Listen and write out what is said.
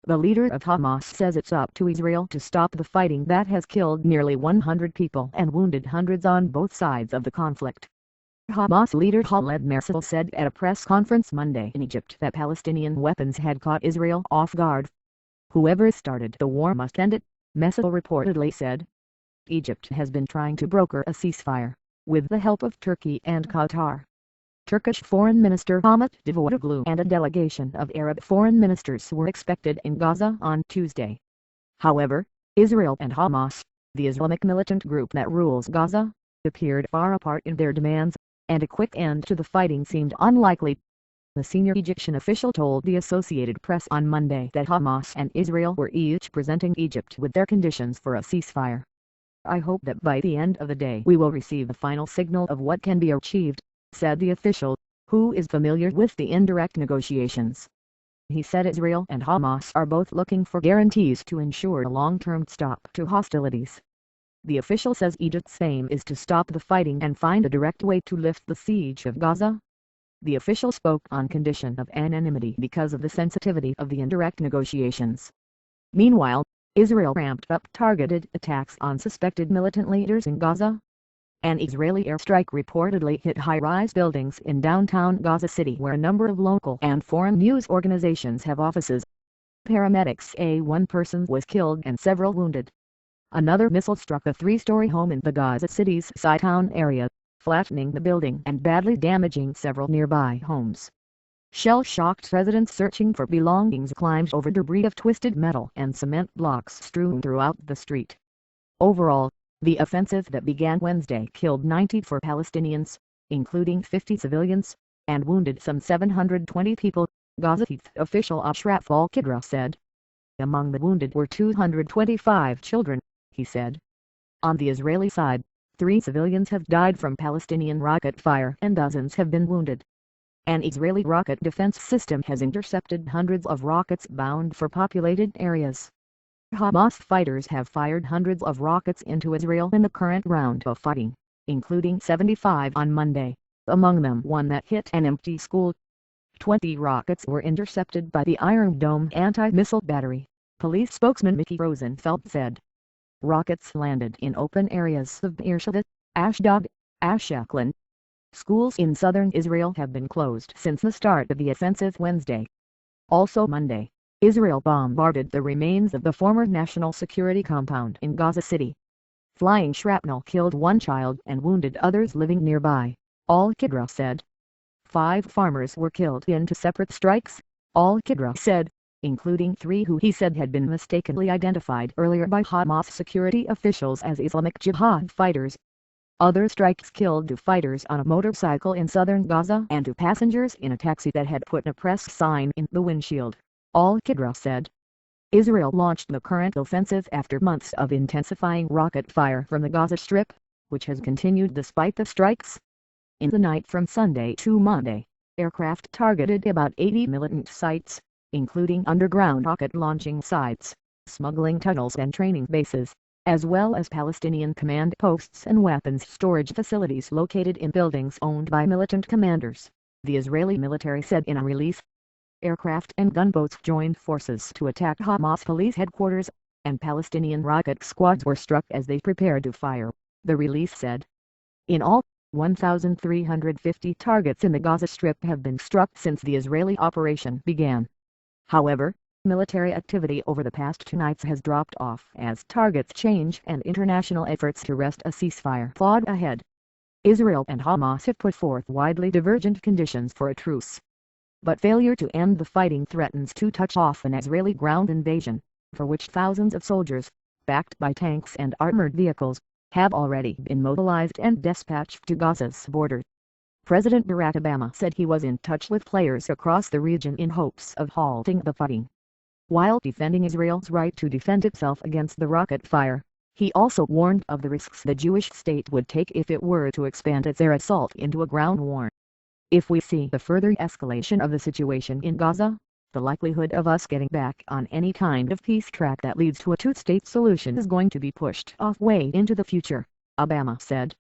The leader of Hamas says it's up to Israel to stop the fighting that has killed nearly 100 people and wounded hundreds on both sides of the conflict. Hamas leader Khaled Messil said at a press conference Monday in Egypt that Palestinian weapons had caught Israel off guard. "Whoever started the war must end it," Messil reportedly said. Egypt has been trying to broker a ceasefire, with the help of Turkey and Qatar. Turkish Foreign Minister Ahmet Davutoglu and a delegation of Arab foreign ministers were expected in Gaza on Tuesday. However, Israel and Hamas, the Islamic militant group that rules Gaza, appeared far apart in their demands, and a quick end to the fighting seemed unlikely. The senior Egyptian official told the Associated Press on Monday that Hamas and Israel were each presenting Egypt with their conditions for a ceasefire. "I hope that by the end of the day we will receive a final signal of what can be achieved," said the official, who is familiar with the indirect negotiations. He said Israel and Hamas are both looking for guarantees to ensure a long-term stop to hostilities. The official says Egypt's aim is to stop the fighting and find a direct way to lift the siege of Gaza. The official spoke on condition of anonymity because of the sensitivity of the indirect negotiations. Meanwhile, Israel ramped up targeted attacks on suspected militant leaders in Gaza. An Israeli airstrike reportedly hit high-rise buildings in downtown Gaza City where a number of local and foreign news organizations have offices. Paramedics say one person was killed and several wounded. Another missile struck a three-story home in the Gaza City's Side-town area, flattening the building and badly damaging several nearby homes. Shell-shocked residents searching for belongings climbed over debris of twisted metal and cement blocks strewn throughout the street. Overall, the offensive that began Wednesday killed 94 Palestinians, including 50 civilians, and wounded some 720 people, Gaza Chief official Ashraf al-Qudra said. Among the wounded were 225 children, he said. On the Israeli side, 3 civilians have died from Palestinian rocket fire and dozens have been wounded. An Israeli rocket defense system has intercepted hundreds of rockets bound for populated areas. Hamas fighters have fired hundreds of rockets into Israel in the current round of fighting, including 75 on Monday, among them one that hit an empty school. 20 rockets were intercepted by the Iron Dome anti-missile battery, police spokesman Mickey Rosenfeld said. Rockets landed in open areas of Beersheba, Ashdod, Ashkelon. Schools in southern Israel have been closed since the start of the offensive Wednesday. Also Monday, Israel bombarded the remains of the former national security compound in Gaza City. Flying shrapnel killed one child and wounded others living nearby, al-Qudra said. 5 farmers were killed in 2 separate strikes, al-Qudra said, including 3 who he said had been mistakenly identified earlier by Hamas security officials as Islamic Jihad fighters. Other strikes killed 2 fighters on a motorcycle in southern Gaza and 2 passengers in a taxi that had put a press sign in the windshield, al-Qudra said. Israel launched the current offensive after months of intensifying rocket fire from the Gaza Strip, which has continued despite the strikes. In the night from Sunday to Monday, aircraft targeted about 80 militant sites, including underground rocket launching sites, smuggling tunnels and training bases, as well as Palestinian command posts and weapons storage facilities located in buildings owned by militant commanders, the Israeli military said in a release. Aircraft and gunboats joined forces to attack Hamas police headquarters, and Palestinian rocket squads were struck as they prepared to fire, the release said. In all, 1,350 targets in the Gaza Strip have been struck since the Israeli operation began. However, military activity over the past 2 nights has dropped off as targets change and international efforts to wrest a ceasefire plod ahead. Israel and Hamas have put forth widely divergent conditions for a truce. But failure to end the fighting threatens to touch off an Israeli ground invasion, for which thousands of soldiers, backed by tanks and armored vehicles, have already been mobilized and dispatched to Gaza's border. President Barack Obama said he was in touch with players across the region in hopes of halting the fighting. While defending Israel's right to defend itself against the rocket fire, he also warned of the risks the Jewish state would take if it were to expand its air assault into a ground war. If we see the further escalation of the situation in Gaza, the likelihood of us getting back on any kind of peace track that leads to a 2-state solution is going to be pushed off way into the future, Obama said.